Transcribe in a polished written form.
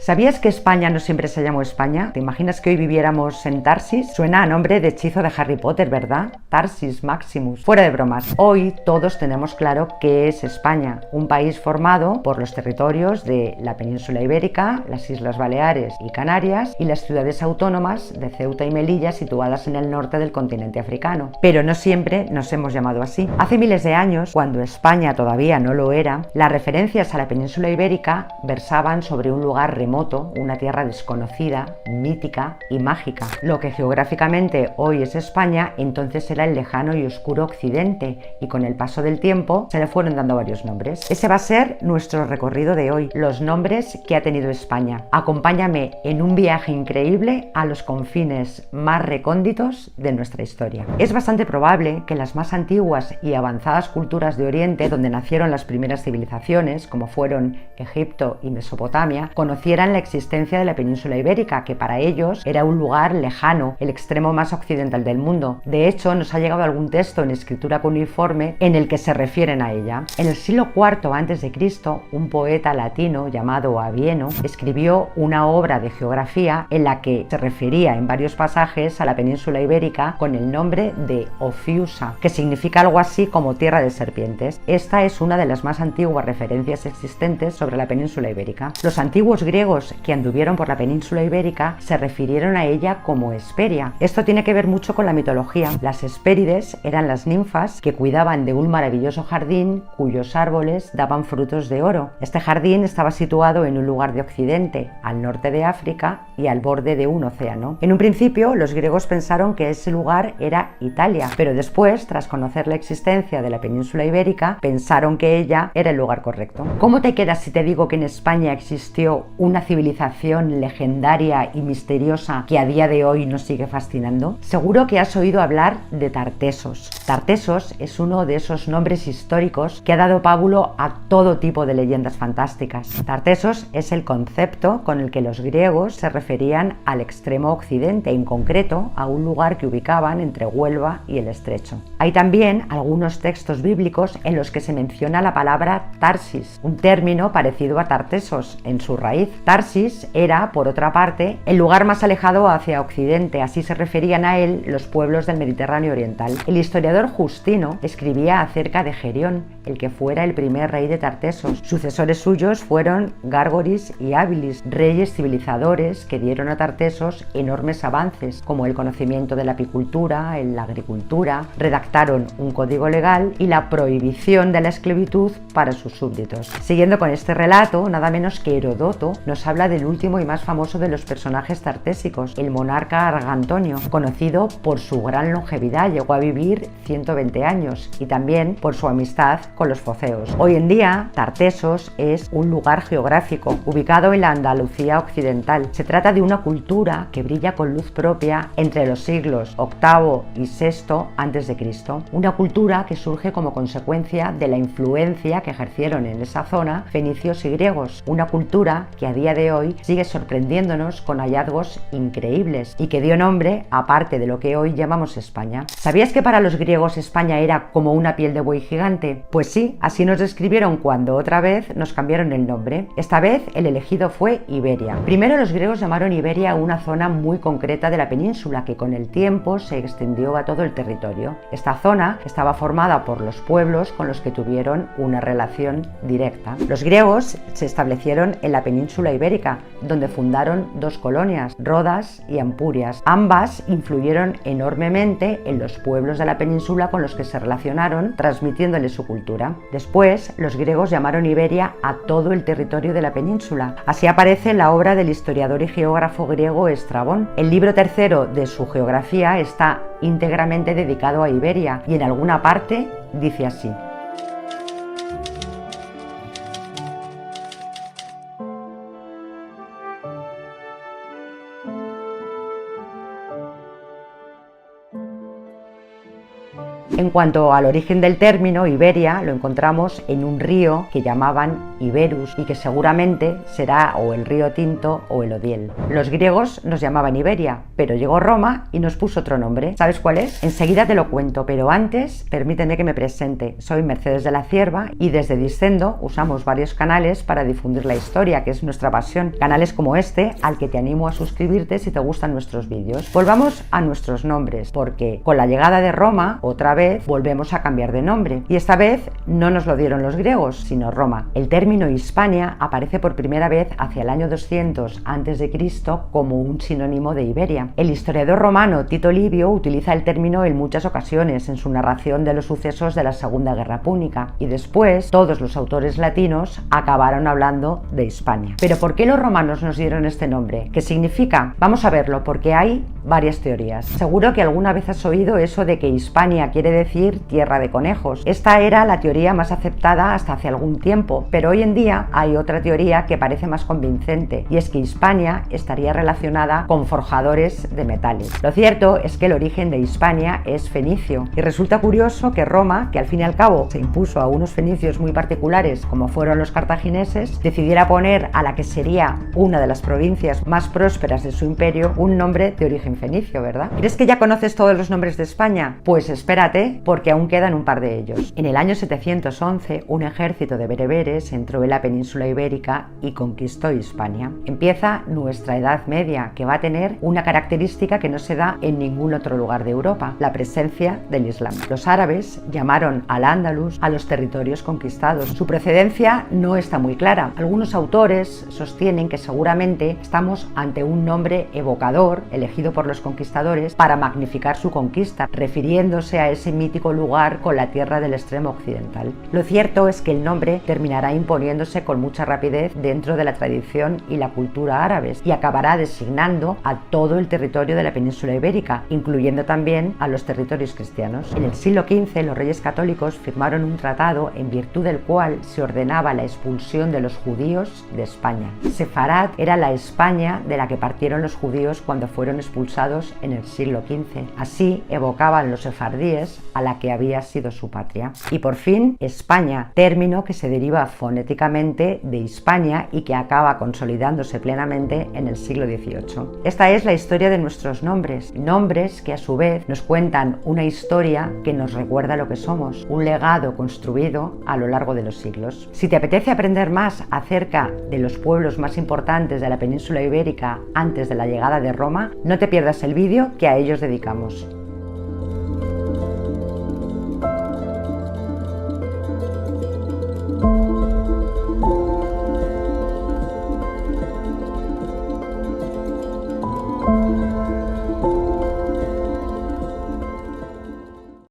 ¿Sabías que España no siempre se llamó España? ¿Te imaginas que hoy viviéramos en Tarsis? Suena a nombre de hechizo de Harry Potter, ¿verdad? Tarsis Maximus. Fuera de bromas, hoy todos tenemos claro qué es España, un país formado por los territorios de la península ibérica, las Islas Baleares y Canarias y las ciudades autónomas de Ceuta y Melilla situadas en el norte del continente africano. Pero no siempre nos hemos llamado así. Hace miles de años, cuando España todavía no lo era, las referencias a la península ibérica versaban sobre un lugar remoto, una tierra desconocida, mítica y mágica. Lo que geográficamente hoy es España, entonces era el lejano y oscuro occidente, y con el paso del tiempo se le fueron dando varios nombres. Ese va a ser nuestro recorrido de hoy, los nombres que ha tenido España. Acompáñame en un viaje increíble a los confines más recónditos de nuestra historia. Es bastante probable que las más antiguas y avanzadas culturas de Oriente, donde nacieron las primeras civilizaciones, como fueron Egipto y Mesopotamia, conocieran la existencia de la península ibérica, que para ellos era un lugar lejano, el extremo más occidental del mundo. De hecho, nos ha llegado algún texto en escritura cuneiforme en el que se refieren a ella. En el siglo IV a.C., un poeta latino llamado Avieno escribió una obra de geografía en la que se refería en varios pasajes a la península ibérica con el nombre de Ophiusa, que significa algo así como tierra de serpientes. Esta es una de las más antiguas referencias existentes sobre la península ibérica. Los antiguos griegos que anduvieron por la península ibérica se refirieron a ella como Hesperia. Esto tiene que ver mucho con la mitología. Las Hespérides eran las ninfas que cuidaban de un maravilloso jardín cuyos árboles daban frutos de oro. Este jardín estaba situado en un lugar de Occidente, al norte de África y al borde de un océano. En un principio, los griegos pensaron que ese lugar era Italia, pero después, tras conocer la existencia de la península ibérica, pensaron que ella era el lugar correcto. ¿Cómo te quedas si te digo que en España existió una civilización legendaria y misteriosa que a día de hoy nos sigue fascinando? Seguro que has oído hablar de Tartesos. Tartesos es uno de esos nombres históricos que ha dado pábulo a todo tipo de leyendas fantásticas. Tartesos es el concepto con el que los griegos se referían al extremo occidente, en concreto a un lugar que ubicaban entre Huelva y el Estrecho. Hay también algunos textos bíblicos en los que se menciona la palabra Tarsis, un término parecido a Tartesos en su raíz. Tarsis era, por otra parte, el lugar más alejado hacia Occidente, así se referían a él los pueblos del Mediterráneo oriental. El historiador Justino escribía acerca de Gerión, el que fuera el primer rey de Tartesos. Sucesores suyos fueron Gárgoris y Ábilis, reyes civilizadores que dieron a Tartesos enormes avances, como el conocimiento de la apicultura, la agricultura, redactaron un código legal y la prohibición de la esclavitud para sus súbditos. Siguiendo con este relato, nada menos que Heródoto nos habla del último y más famoso de los personajes tartésicos, el monarca Argantonio, conocido por su gran longevidad, llegó a vivir 120 años, y también por su amistad con los foceos. Hoy en día, Tartesos es un lugar geográfico ubicado en la Andalucía occidental. Se trata de una cultura que brilla con luz propia entre los siglos VIII y VI a.C., una cultura que surge como consecuencia de la influencia que ejercieron en esa zona fenicios y griegos, una cultura que a día de hoy sigue sorprendiéndonos con hallazgos increíbles y que dio nombre a parte de lo que hoy llamamos España. ¿Sabías que para los griegos España era como una piel de buey gigante? Pues sí, así nos describieron cuando otra vez nos cambiaron el nombre. Esta vez el elegido fue Iberia. Primero los griegos llamaron Iberia a una zona muy concreta de la península que con el tiempo se extendió a todo el territorio. Esta zona estaba formada por los pueblos con los que tuvieron una relación directa. Los griegos se establecieron en la península ibérica, donde fundaron dos colonias, Rodas y Ampurias. Ambas influyeron enormemente en los pueblos de la península con los que se relacionaron, transmitiéndoles su cultura. Después, los griegos llamaron Iberia a todo el territorio de la península. Así aparece en la obra del historiador y geógrafo griego Estrabón. El libro tercero de su geografía está íntegramente dedicado a Iberia y en alguna parte dice así: En cuanto al origen del término, Iberia lo encontramos en un río que llamaban Iberus, y que seguramente será o el río Tinto o el Odiel. Los griegos nos llamaban Iberia, pero llegó Roma y nos puso otro nombre. ¿Sabes cuál es? Enseguida te lo cuento, pero antes permíteme que me presente. Soy Mercedes de la Cierva y desde Discendo usamos varios canales para difundir la historia, que es nuestra pasión. Canales como este, al que te animo a suscribirte si te gustan nuestros vídeos. Volvamos a nuestros nombres, porque con la llegada de Roma, otra vez, volvemos a cambiar de nombre. Y esta vez no nos lo dieron los griegos, sino Roma. El término Hispania aparece por primera vez hacia el año 200 a.C. como un sinónimo de Iberia. El historiador romano Tito Livio utiliza el término en muchas ocasiones en su narración de los sucesos de la Segunda Guerra Púnica, y después todos los autores latinos acabaron hablando de Hispania. ¿Pero por qué los romanos nos dieron este nombre? ¿Qué significa? Vamos a verlo, porque hay varias teorías. Seguro que alguna vez has oído eso de que Hispania quiere decir tierra de conejos. Esta era la teoría más aceptada hasta hace algún tiempo, pero hoy en día hay otra teoría que parece más convincente, y es que Hispania estaría relacionada con forjadores de metales. Lo cierto es que el origen de Hispania es fenicio, y resulta curioso que Roma, que al fin y al cabo se impuso a unos fenicios muy particulares como fueron los cartagineses, decidiera poner a la que sería una de las provincias más prósperas de su imperio un nombre de origen fenicio, ¿verdad? ¿Crees que ya conoces todos los nombres de España? Pues espérate, porque aún quedan un par de ellos. En el año 711, un ejército de bereberes entró en la península ibérica y conquistó Hispania. Empieza nuestra Edad Media, que va a tener una característica que no se da en ningún otro lugar de Europa: la presencia del Islam. Los árabes llamaron al Andalus a los territorios conquistados. Su procedencia no está muy clara. Algunos autores sostienen que seguramente estamos ante un nombre evocador elegido por los conquistadores para magnificar su conquista, refiriéndose a ese mítico lugar con la tierra del extremo occidental. Lo cierto es que el nombre terminará imponiéndose con mucha rapidez dentro de la tradición y la cultura árabes y acabará designando a todo el territorio de la península ibérica, incluyendo también a los territorios cristianos. En el siglo XV, los reyes católicos firmaron un tratado en virtud del cual se ordenaba la expulsión de los judíos de España. Sefarad era la España de la que partieron los judíos cuando fueron expulsados en el siglo XV. Así evocaban los sefardíes a la que había sido su patria. Y por fin, España, término que se deriva fonéticamente de Hispania y que acaba consolidándose plenamente en el siglo XVIII. Esta es la historia de nuestros nombres, nombres que a su vez nos cuentan una historia que nos recuerda lo que somos, un legado construido a lo largo de los siglos. Si te apetece aprender más acerca de los pueblos más importantes de la península ibérica antes de la llegada de Roma, no te pierdas el vídeo que a ellos dedicamos.